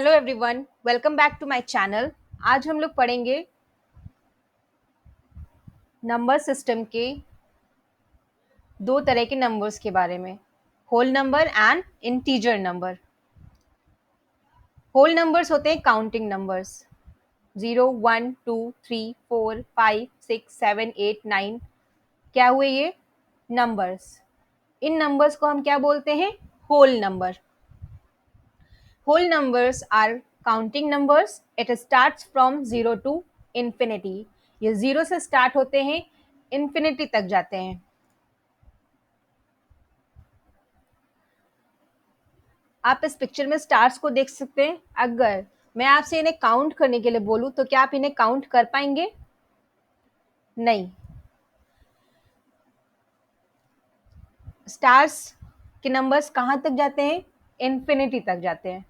Hello everyone, welcome back to my channel. आज हम लोग पढ़ेंगे नंबर सिस्टम के दो तरह के नंबर्स के बारे में, whole number and integer number. Whole numbers होते हैं काउंटिंग नंबर्स, 0 1 2 3 4 5 6 7 8 9। क्या हुए ये नंबर्स? इन नंबर्स को हम क्या बोलते हैं? Whole number. Whole numbers are counting numbers. It starts from 0 to infinity. ये 0 से स्टार्ट होते हैं, infinity तक जाते हैं। आप इस पिक्चर में स्टार्स को देख सकते हैं। अगर मैं आपसे इन्हें काउंट करने के लिए बोलूं तो क्या आप इन्हें काउंट कर पाएंगे? नहीं। स्टार्स के नंबर्स कहाँ तक जाते हैं? इन्फिनिटी तक जाते हैं।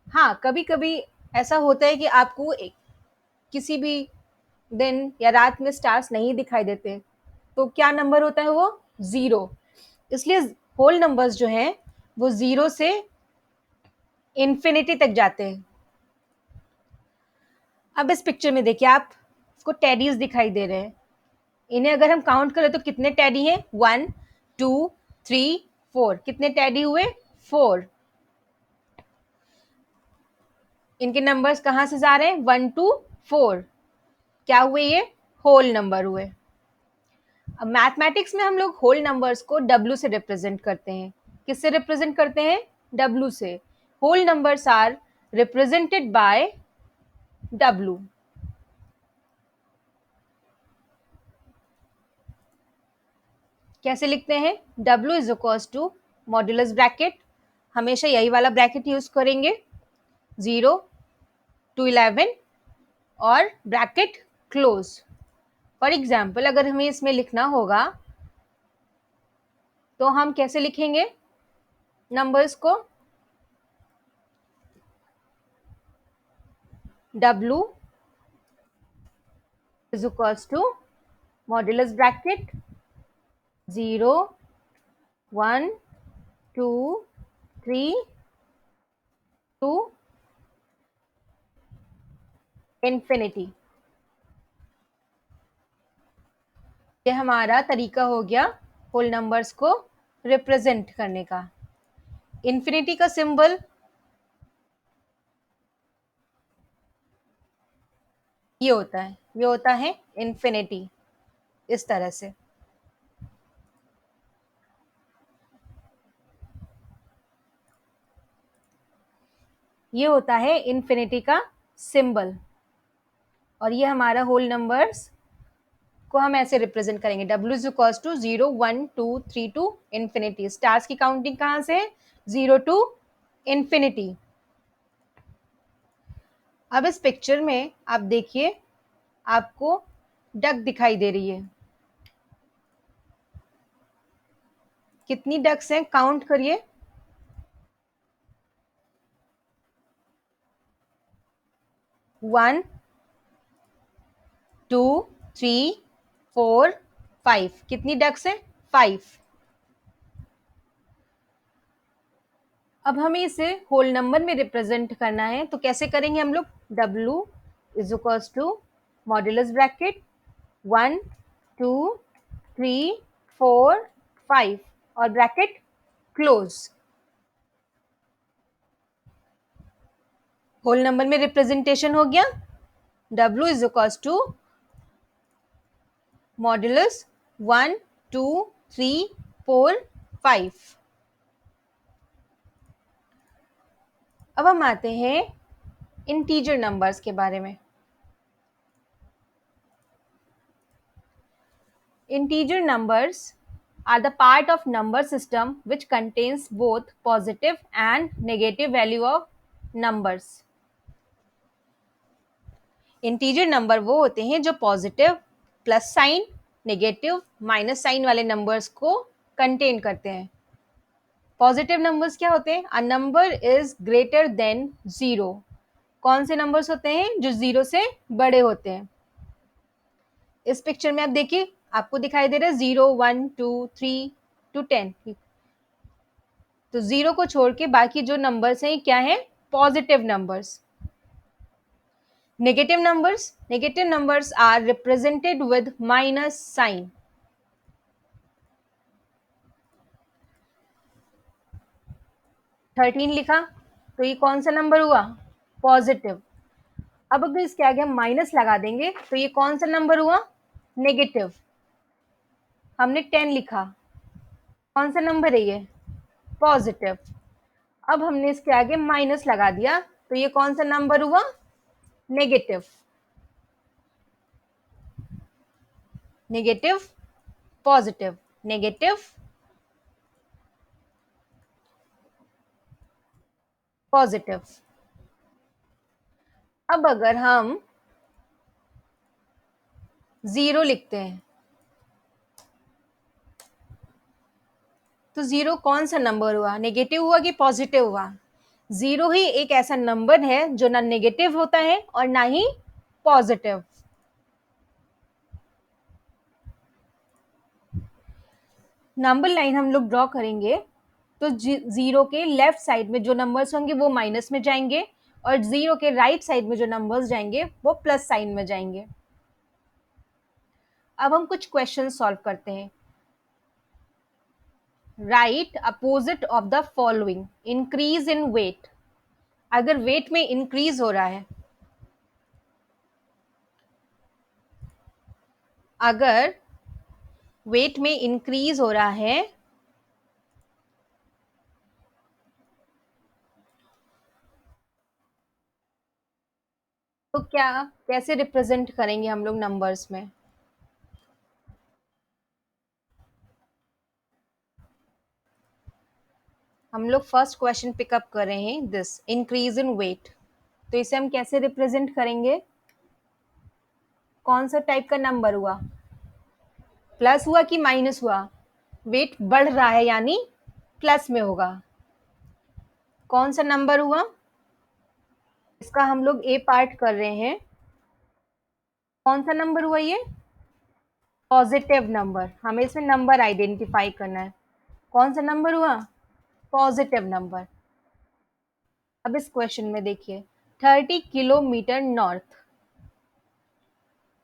हाँ, कभी कभी ऐसा होता है कि आपको किसी भी दिन या रात में स्टार्स नहीं दिखाई देते, तो क्या नंबर होता है वो? 0। इसलिए होल नंबर्स जो हैं वो 0 से इन्फिनिटी तक जाते हैं। अब इस पिक्चर में देखिए, आपको टेडीज दिखाई दे रहे हैं। इन्हें अगर हम काउंट करें तो कितने टेडी हैं? 1 2 3 4। कितने टेडी हुए? 4। इनके नंबर्स कहाँ से जा रहे हैं? 1 to 4। क्या हुए ये? होल नंबर हुए। अब मैथमेटिक्स में हम लोग होल नंबर्स को W से रिप्रेजेंट करते हैं। किससे रिप्रेजेंट करते हैं? W से। Whole numbers are represented by W। कैसे लिखते हैं? W is equals to modulus bracket, हमेशा यही वाला ब्रैकेट यूज करेंगे, 0 to 11 और ब्रैकेट क्लोज। फॉर एग्जाम्पल अगर हमें इसमें लिखना होगा तो हम कैसे लिखेंगे नंबर्स को? W is equals to modulus bracket 0 1 2 3 to infinity। ये हमारा तरीका हो गया होल नंबर्स को रिप्रेजेंट करने का। इन्फिनिटी का सिंबल ये होता है, ये होता है इन्फिनिटी, इस तरह से। ये होता है इन्फिनिटी का सिंबल, और ये हमारा होल नंबर्स को हम ऐसे रिप्रेजेंट करेंगे, W is equals to 0 1 2 3 to infinity. Stars की काउंटिंग कहाँ से है? 0 टू इन्फिनिटी। अब इस पिक्चर में आप देखिए, आपको डक दिखाई दे रही है। कितनी डक्स हैं? काउंट करिए। 1 2 3 4 5। कितनी डक्स हैं? 5। अब हमें इसे होल नंबर में रिप्रेजेंट करना है, तो कैसे करेंगे हम लोग? W is equals to modulus bracket 1 2 3 4 5 और ब्रैकेट क्लोज। होल नंबर में रिप्रेजेंटेशन हो गया। W is equals to modulus 1 2 3 4 5। अब हम आते हैं इंटीजर नंबर्स के बारे में। Integer numbers are the part of number system which contains both positive and negative value of numbers। Integer number वो होते हैं जो positive plus sign, negative minus sign वाले नंबर्स को कंटेन करते हैं। पॉजिटिव नंबर्स क्या होते हैं? A number is greater than 0। कौन से नंबर्स होते हैं? जो 0 से बड़े होते हैं। इस पिक्चर में आप देखिए, आपको दिखाई दे रहा है 0 1 2 3 to 10। तो 0 को छोड़ के बाकी जो नंबर्स हैं क्या है? positive numbers. Negative numbers are represented with minus sign. Thirteen लिखा तो ये कौन सा नंबर हुआ? पॉजिटिव. अब अगर इसके आगे हम माइनस लगा देंगे तो ये कौन सा नंबर हुआ? नेगेटिव. हमने 10 लिखा, कौन सा नंबर है ये? पॉजिटिव. अब हमने इसके आगे माइनस लगा दिया तो ये कौन सा नंबर हुआ? Negative. Negative, positive, negative, positive. अब अगर हम 0 लिखते हैं तो 0 कौन सा नंबर हुआ? नेगेटिव हुआ कि पॉजिटिव हुआ? 0 ही एक ऐसा नंबर है जो ना नेगेटिव होता है और ना ही पॉजिटिव. नंबर लाइन हम लोग ड्रॉ करेंगे तो 0 के लेफ्ट साइड में जो नंबर्स होंगे वो माइनस में जाएंगे और 0 के राइट साइड में जो नंबर्स जाएंगे वो प्लस साइन में जाएंगे. अब हम कुछ क्वेश्चन सॉल्व करते हैं. Right opposite of the following. Increase in weight. अगर वेट में इंक्रीज हो रहा है, अगर वेट में इंक्रीज हो रहा है तो क्या कैसे रिप्रेजेंट करेंगे हम लोग नंबर्स में? हम लोग फर्स्ट क्वेश्चन पिकअप कर रहे हैं, दिस इंक्रीज इन वेट. तो इसे हम कैसे रिप्रेजेंट करेंगे? कौन सा टाइप का नंबर हुआ? प्लस हुआ कि माइनस हुआ? वेट बढ़ रहा है यानी प्लस में होगा. कौन सा नंबर हुआ? इसका हम लोग ए पार्ट कर रहे हैं. कौन सा नंबर हुआ ये? Positive number. हमें इसमें नंबर आइडेंटिफाई करना है. कौन सा नंबर हुआ? Positive number. अब इस क्वेश्चन में देखिए, 30 किलोमीटर नॉर्थ.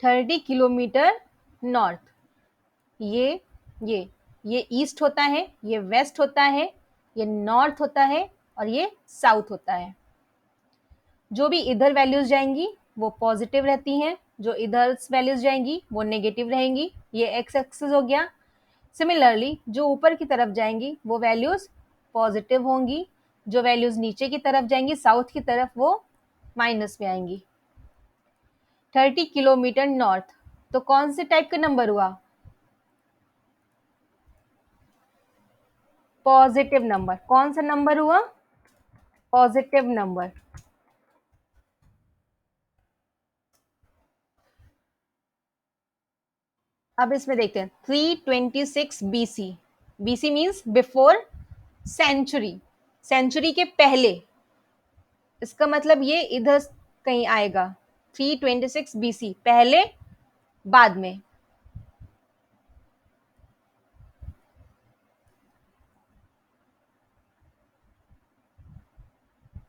30 kilometre north. ये ये ये ईस्ट होता है, ये वेस्ट होता है, ये नॉर्थ होता है और ये साउथ होता है. जो भी इधर वैल्यूज जाएंगी वो पॉजिटिव रहती हैं, जो इधर वैल्यूज जाएंगी वो नेगेटिव रहेंगी. ये एक्स एक्सिस हो गया. सिमिलरली जो ऊपर की तरफ जाएंगी वो वैल्यूज पॉजिटिव होंगी, जो वैल्यूज नीचे की तरफ जाएंगी साउथ की तरफ वो माइनस में आएंगी. 30 किलोमीटर नॉर्थ तो कौन से टाइप का नंबर हुआ? Positive number. कौन सा नंबर हुआ? Positive number. अब इसमें देखते हैं 326 BC. BC means before century. Century के पहले. इसका मतलब ये इधर कहीं आएगा. 326 BC पहले, बाद में.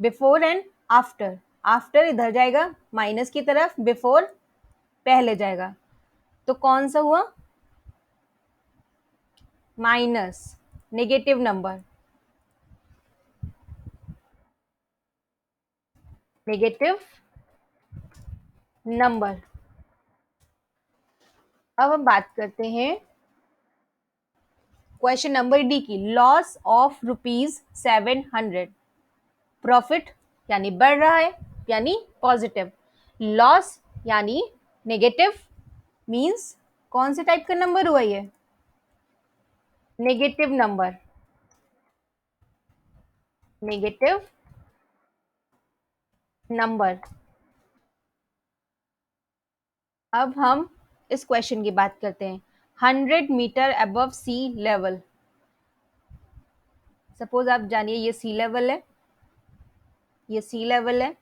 Before and after. आफ्टर इधर जाएगा माइनस की तरफ, बिफोर पहले जाएगा. तो कौन सा हुआ? Minus. Negative number. Negative number. अब हम बात करते हैं क्वेश्चन नंबर डी की. Loss of ₹700. प्रॉफिट यानी बढ़ रहा है यानी पॉजिटिव. लॉस यानी नेगेटिव मींस कौन से टाइप का नंबर हुआ ये? Negative number. Negative number. अब हम इस क्वेश्चन की बात करते हैं. 100 metre above sea level. Suppose आप जानिए ये सी लेवल है, ये सी लेवल है.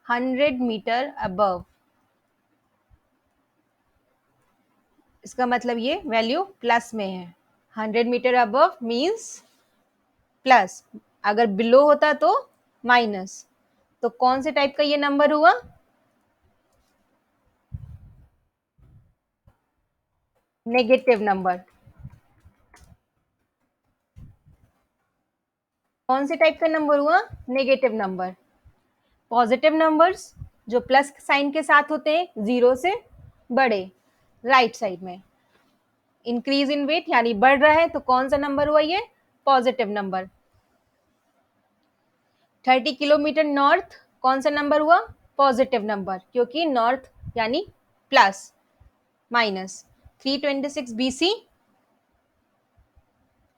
100 मीटर अबव, इसका मतलब ये वैल्यू प्लस में है. 100 मीटर अबव मीन्स प्लस. अगर बिलो होता तो माइनस. तो कौन से टाइप का ये नंबर हुआ? Negative number. कौन से टाइप का नंबर हुआ? Negative number. पॉजिटिव नंबर्स जो प्लस साइन के साथ होते हैं, जीरो से बड़े, राइट साइड में। इंक्रीज इन वेट यानी बढ़ रहा है, तो कौन सा नंबर हुआ ये? Positive number. 30 किलोमीटर नॉर्थ कौन सा नंबर हुआ? पॉजिटिव नंबर, क्योंकि नॉर्थ यानी plus. Minus 326 BC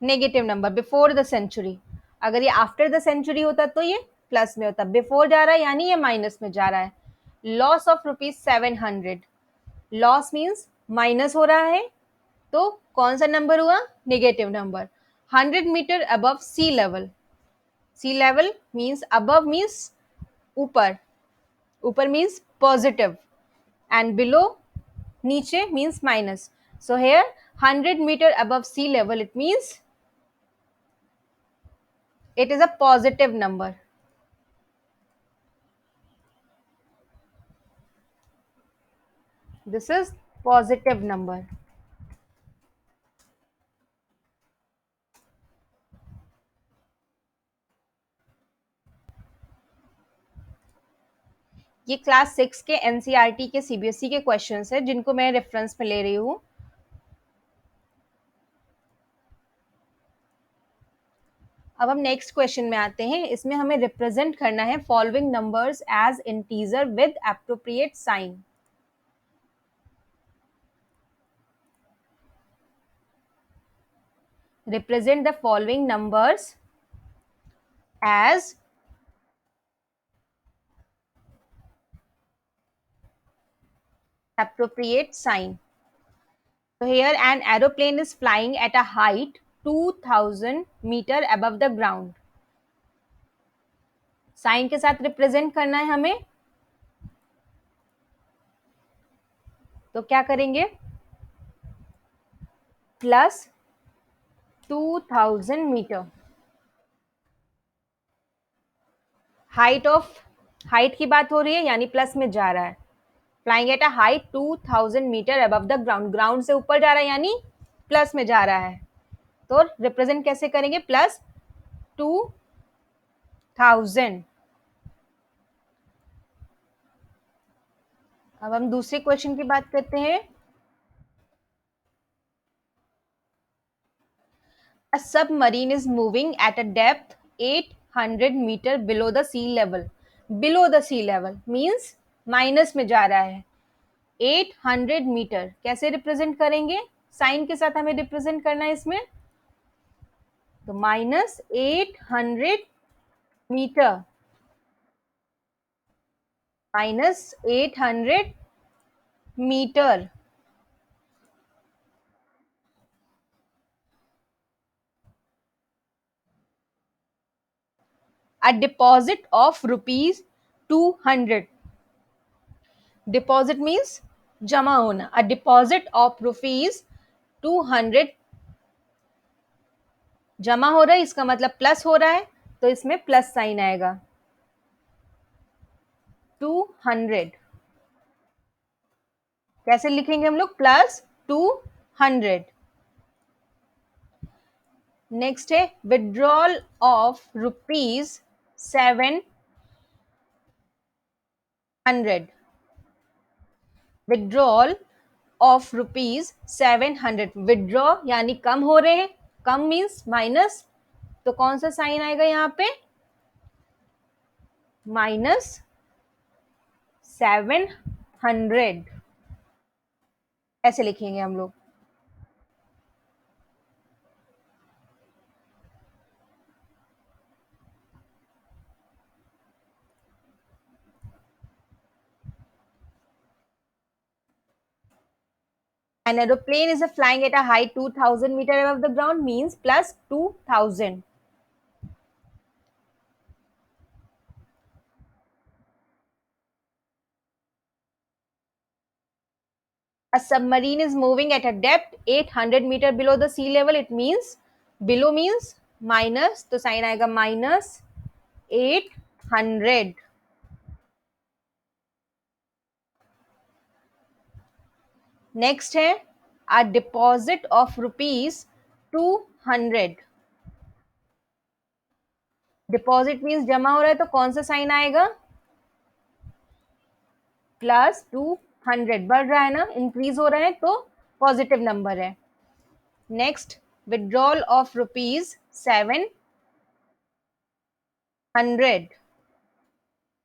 negative number before the century. अगर ये आफ्टर द सेंचुरी होता तो ये प्लस में होता, बिफोर जा रहा है यानी ये माइनस में जा रहा है। Loss of ₹700, loss means minus हो रहा है, तो कौन सा नंबर हुआ? Negative number. 100 metre above sea level, सी लेवल मीन्स अबव मीन्स ऊपर, ऊपर मीन्स पॉजिटिव, एंड बिलो नीचे means minus. So here 100 meter above sea level, it means it is a positive number. This is positive number. ये class 6 के NCERT के CBSE के questions है जिनको मैं रेफरेंस में ले रही हूँ. अब हम नेक्स्ट क्वेश्चन में आते हैं. इसमें हमें रिप्रेजेंट करना है following numbers as integer with appropriate sign. Represent the following numbers as appropriate sign. So here an aeroplane is flying at a height 2000 meter above the ground. Sign के साथ represent करना है हमें, तो क्या करेंगे? Plus 2000 meter. Height of, height की बात हो रही है यानी प्लस में जा रहा है. Flying at a height 2000 meter above the ground, ground से ऊपर जा रहा है यानी प्लस में जा रहा है. तो रिप्रेजेंट कैसे करेंगे? प्लस 2000. अब हम दूसरे क्वेश्चन की बात करते हैं. A submarine is moving at a depth 800 meter below the sea level. Below the sea level means minus में जा रहा है. 800 मीटर कैसे रिप्रेजेंट करेंगे? साइन के साथ हमें रिप्रेजेंट करना है इसमें, तो -800 meter, -800 meter. A deposit of ₹200. Deposit means जमा होना. अ डिपॉजिट ऑफ ₹200 जमा हो रहा है, इसका मतलब प्लस हो रहा है, तो इसमें प्लस साइन आएगा. 200 कैसे लिखेंगे हम लोग? +200. नेक्स्ट है withdrawal of ₹700. Withdrawal of ₹700. Withdraw यानी कम हो रहे हैं, कम मीन्स माइनस, तो कौन सा साइन आएगा यहाँ पे? -700. ऐसे लिखेंगे हम लोग. An aeroplane is flying at a height 2000 meter above the ground means +2000. A submarine is moving at a depth 800 meter below the sea level. It means below means minus, तो साइन आएगा -800. Next है a deposit of ₹200। Deposit means जमा हो रहा है तो कौन सा साइन आएगा? +200, बढ़ रहा है ना, इंक्रीज हो रहा है तो पॉजिटिव नंबर है। Next, withdrawal of ₹700।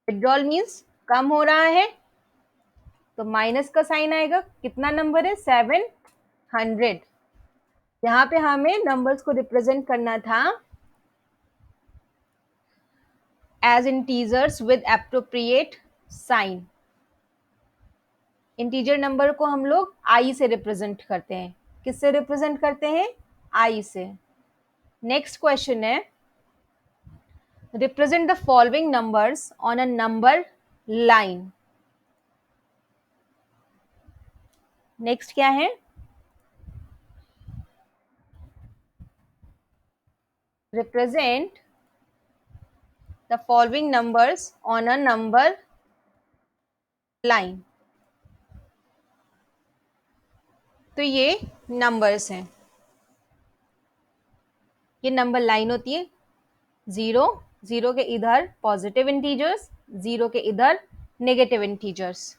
Withdrawal means कम हो रहा है तो माइनस का साइन आएगा। कितना नंबर है? 700। यहाँ पे हमें नंबर्स को रिप्रेजेंट करना था as integers with appropriate sign. Integer number को हम लोग आई से रिप्रेजेंट करते हैं। किससे रिप्रेजेंट करते हैं? आई से। नेक्स्ट क्वेश्चन है represent the following numbers on a number line. Next क्या है? Represent the following numbers on a number line. तो ये नंबर्स हैं, ये नंबर लाइन होती है। जीरो, जीरो के इधर पॉजिटिव इंटीजर्स, जीरो के इधर नेगेटिव इंटीजर्स।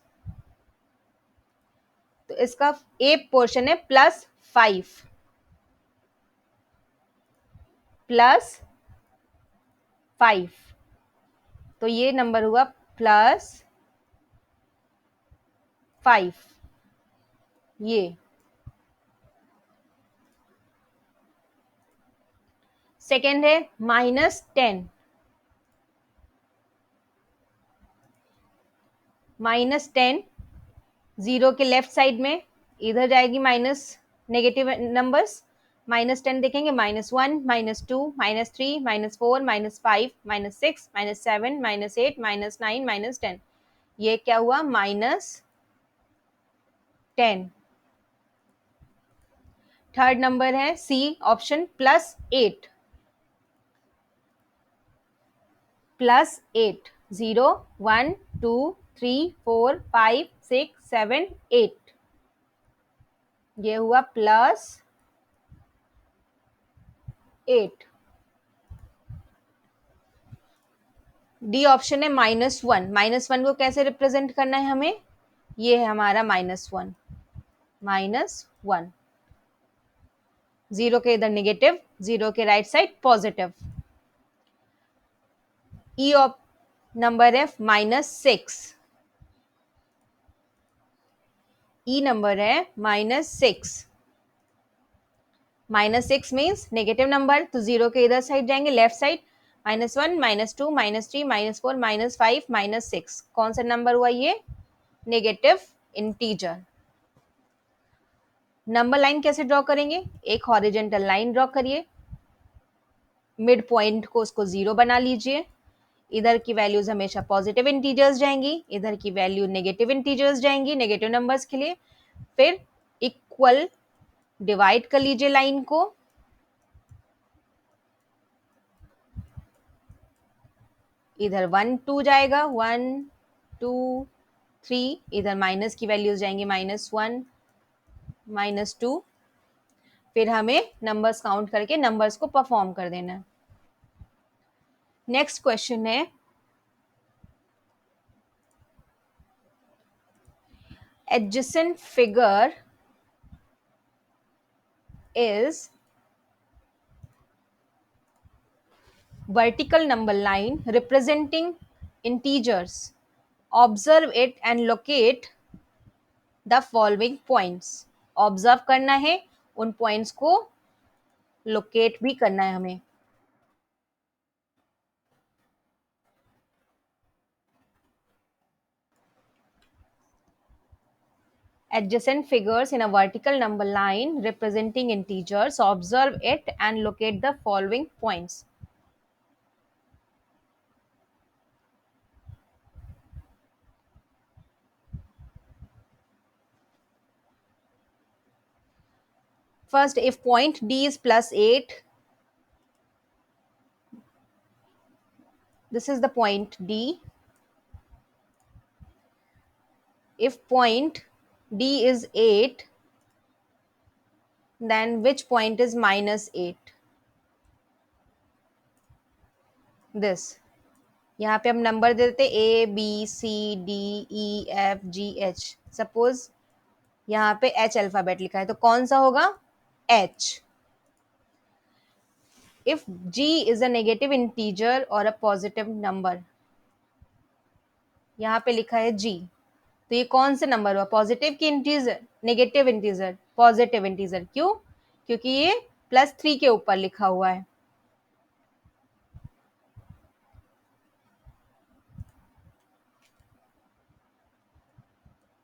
तो इसका ए पोर्शन है +5, +5। तो ये नंबर हुआ +5। ये सेकेंड है -10। -10 जीरो के लेफ्ट साइड में, इधर जाएगी माइनस नेगेटिव नंबर्स। -10 देखेंगे -1, -2, -3, -4, -5, -6, -7, -8, -9, -10। ये क्या हुआ? -10। थर्ड नंबर है सी ऑप्शन +8। +8, 0, 1, 2, 3, 4, 5, 6, 7, 8। ये हुआ +8। डी ऑप्शन है -1। -1 को कैसे रिप्रेजेंट करना है हमें? ये है हमारा -1। -1, जीरो के इधर नेगेटिव, जीरो के राइट साइड पॉजिटिव। ई नंबर है -6। ई नंबर है -6। -6 मीन्स नेगेटिव नंबर, तो जीरो के इधर साइड जाएंगे लेफ्ट साइड। -1, -2, -3, -4, -5, -6। कौन सा नंबर हुआ ये? Negative integer. नंबर लाइन कैसे ड्रॉ करेंगे? एक हॉरिजेंटल लाइन ड्रॉ करिए, मिड पॉइंट को उसको 0 बना लीजिए। इधर की वैल्यूज हमेशा पॉजिटिव इंटीजर्स जाएंगी, इधर की वैल्यू नेगेटिव इंटीजर्स जाएंगी नेगेटिव नंबर्स के लिए। फिर इक्वल डिवाइड कर लीजिए लाइन को। इधर 1, 2 जाएगा, 1, 2, 3। इधर माइनस की वैल्यूज जाएंगी -1, -2। फिर हमें नंबर्स काउंट करके नंबर्स को परफॉर्म कर देना है। नेक्स्ट क्वेश्चन है adjacent figure is vertical number line representing integers. Observe it and locate the following points. Observe करना है, उन पॉइंट्स को लोकेट भी करना है हमें। Adjacent figures in a vertical number line representing integers. Observe it and locate the following points. First, if point D is +8, this is the point D. If point D is 8, then which point is minus 8? This. यहाँ पे हम number दे देते A B C D E F G H. Suppose यहाँ पे H alphabet लिखा है, तो कौन सा होगा? H. If G is a negative integer or a positive number, यहाँ पे लिखा है G, तो ये कौन से नंबर हुआ? पॉजिटिव की integer? Negative integer? Positive integer. क्यों? क्योंकि ये +3 के ऊपर लिखा हुआ है.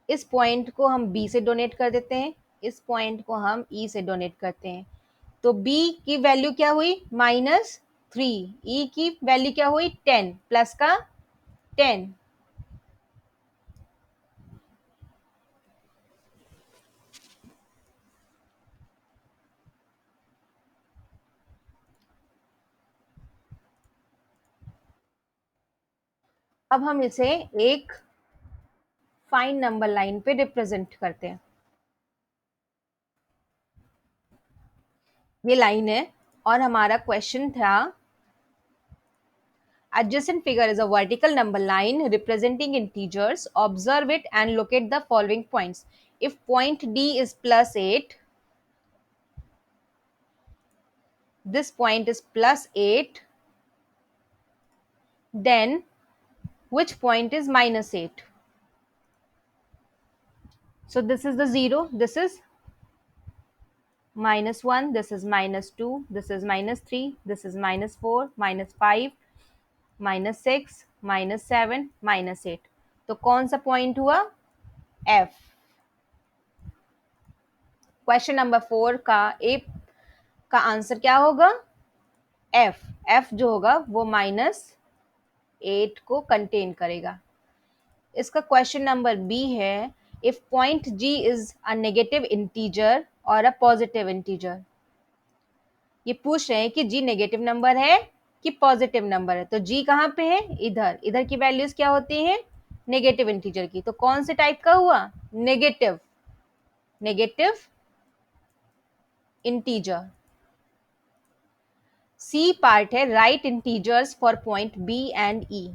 इस पॉइंट को हम B से डोनेट कर देते हैं, इस पॉइंट को हम E से डोनेट करते हैं. तो B की वैल्यू क्या हुई? -3. E की वैल्यू क्या हुई? 10. प्लस का 10. अब हम इसे एक फाइन नंबर लाइन पे रिप्रेजेंट करते हैं. ये लाइन है और हमारा क्वेश्चन था adjacent figure is a vertical number line representing integers. Observe it and locate the following points. If point D is +8, this point is +8, then which point is -8? So this is the 0, this is -1, this is -2, this is -3, this is -4, -5, -6, -7, -8. तो कौन सा point हुआ? F. Question number 4 का ए का answer क्या होगा? F. F जो होगा वो -8 को कंटेन करेगा. इसका क्वेश्चन नंबर बी है, if point G is a negative integer और अ पॉजिटिव इंटीजर. ये पूछ रहे हैं कि G नेगेटिव नंबर है कि पॉजिटिव नंबर है. तो G कहाँ पे है? इधर. इधर की वैल्यूज क्या होती हैं? नेगेटिव इंटीजर की. तो कौन से टाइप का हुआ? Negative. Negative integer. C part है, right integers for point B and E.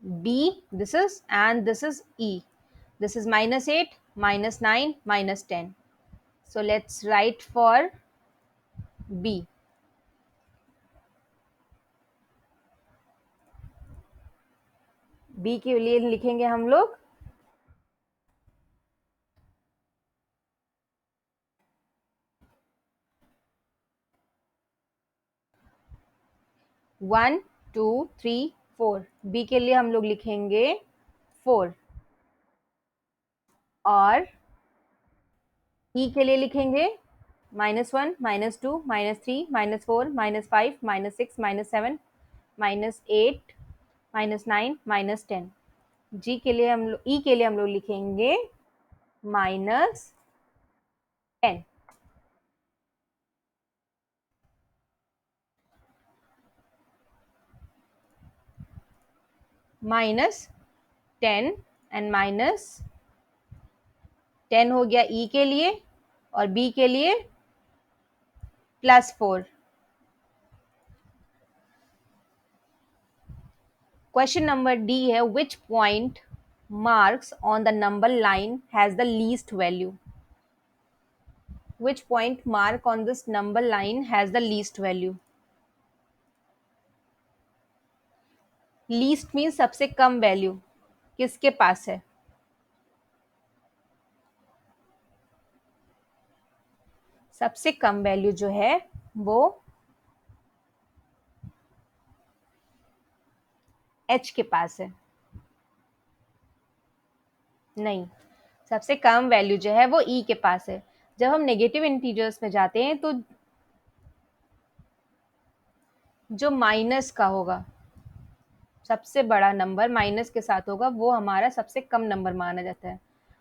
B, this is, and this is E. This is -8, -9, -10. So let's write for B. B के लिए लिखेंगे हम लोग 1 2 3 4. B के लिए हम लोग लिखेंगे 4. और E के लिए लिखेंगे -1, -2, -3, -4, -5, -6, -7, -8, -9, -10. G के लिए हम लोग, E के लिए हम लोग लिखेंगे -10. -10 एंड -10 हो गया E के लिए, और B के लिए +4. क्वेश्चन नंबर D है, which point marks on the number line has the least value? Which point mark on this number line has the least value? Least means सबसे कम वैल्यू किसके पास है? सबसे कम वैल्यू जो है वो H के पास है. नहीं, सबसे कम वैल्यू जो है वो E के पास है. जब हम नेगेटिव इंटीजर्स में जाते हैं तो जो माइनस का होगा, सबसे बड़ा नंबर माइनस के साथ होगा, वो हमारा सबसे कम नंबर माना जाता है.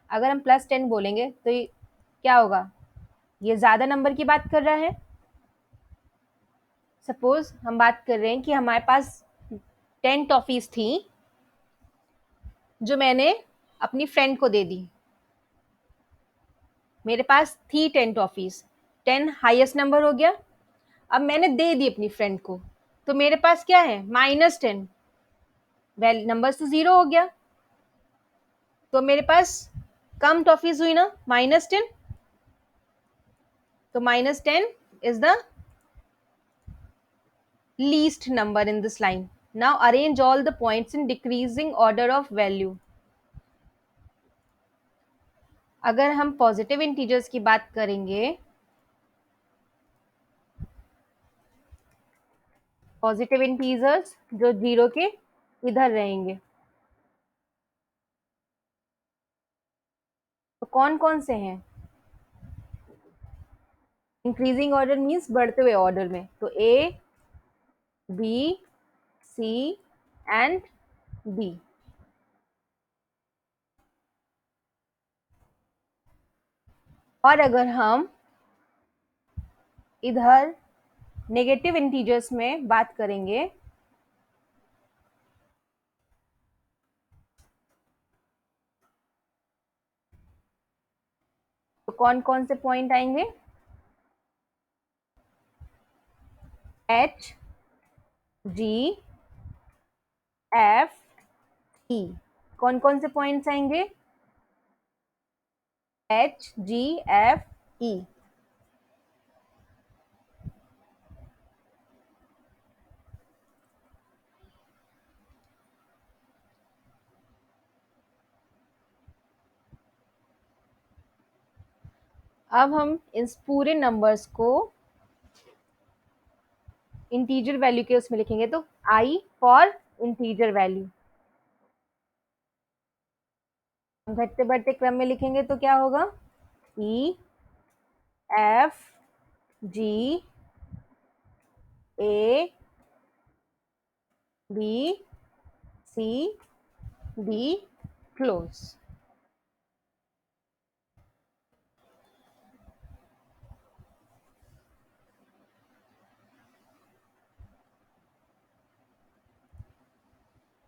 अगर हम +10 बोलेंगे तो ये क्या होगा? ये ज़्यादा नंबर की बात कर रहा है. सपोज हम बात कर रहे हैं कि हमारे पास 10 टॉफीज थी जो मैंने अपनी फ्रेंड को दे दी. मेरे पास थी 10 टॉफीज, 10 हाईएस्ट नंबर हो गया। अब मैंने दे दी अपनी फ्रेंड को, तो मेरे पास क्या है, -10। वेल नंबर तो जीरो हो गया, तो मेरे पास कम टॉफीज हुई ना, -10। तो -10 is the least number in this line. Now arrange all the points in decreasing order of value. अगर हम पॉजिटिव इंटीजर्स की बात करेंगे, पॉजिटिव इंटीजर्स जो जीरो के इधर रहेंगे, तो कौन कौन से हैं? इंक्रीजिंग ऑर्डर मीन्स बढ़ते हुए ऑर्डर में, तो ए, बी, सी एंड डी। और अगर हम इधर नेगेटिव इंटीजर्स में बात करेंगे, तो कौन कौन से पॉइंट आएंगे? एच, जी, एफ, ई। कौन कौन से पॉइंट्स आएंगे? एच, जी, एफ, ई। अब हम इस पूरे नंबर्स को इंटीजर वैल्यू के उसमें लिखेंगे, तो आई फॉर इंटीजर वैल्यू। हम घटते बढ़ते क्रम में लिखेंगे तो क्या होगा? ई, एफ, जी, ए, बी, सी, डी, क्लोज।